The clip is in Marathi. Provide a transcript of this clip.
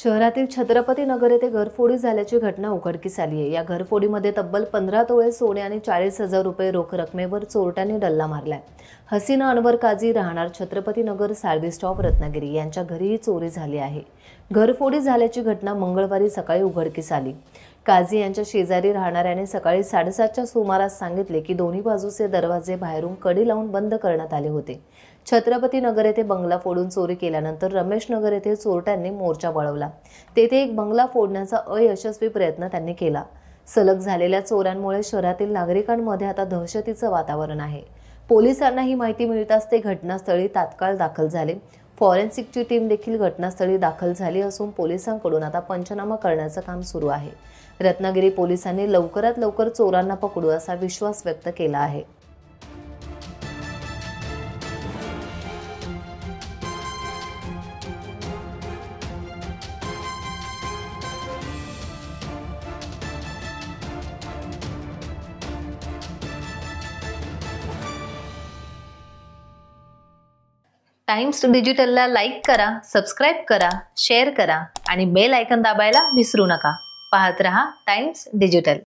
शहरातील छत्रपती नगर येथे घरफोडी झाल्याची घटना उघडकीस आली आहे। या घरफोडीमध्ये तब्बल 15 तोळे सोने आणि 40,000 रुपये रोख रकमेवर चोरट्यांनी डल्ला मारलाय। हसीना अनवर काझी राहणार छत्रपती नगर साळवी स्टॉप रत्नागिरी यांच्या घरी ही चोरी झाली आहे। घरफोडी झाल्याची घटना मंगळवारी सकाळी उघडकीस आली। काझी यांच्या शेजारी राहणाऱ्याने सकाळी 7:30च्या सुमारास सांगितले की दोन्ही बाजूचे दरवाजे बाहेरून कडी लावून बंद करण्यात आले होते। छत्रपती नगर येथे बंगला फोडून चोरी केल्यानंतर रमेश नगर येथे चोरट्यांनी मोर्चा वळवला। तेथे एक बंगला फोडण्याचा अयशस्वी प्रयत्न त्यांनी केला। सलग झालेल्या चोऱ्यांमुळे शहरातील नागरिकांमध्ये आता दहशतीचं वातावरण आहे। पोलिसांना ही माहिती मिळताच ते घटनास्थळी तात्काळ दाखल झाले। फॉरेन्सिकची टीम देखील घटनास्थळी दाखल झाली असून पोलिसांकडून आता पंचनामा करण्याचं काम सुरू आहे। रत्नागिरी पोलिसांनी लवकरात लवकर चोरांना पकडू असा विश्वास व्यक्त केला आहे। टाइम्स डिजिटलला लाईक करा, सबस्क्राइब करा, शेअर करा आणि बेल आयकॉन दाबायला विसरू नका। पाहत रहा टाइम्स डिजिटल।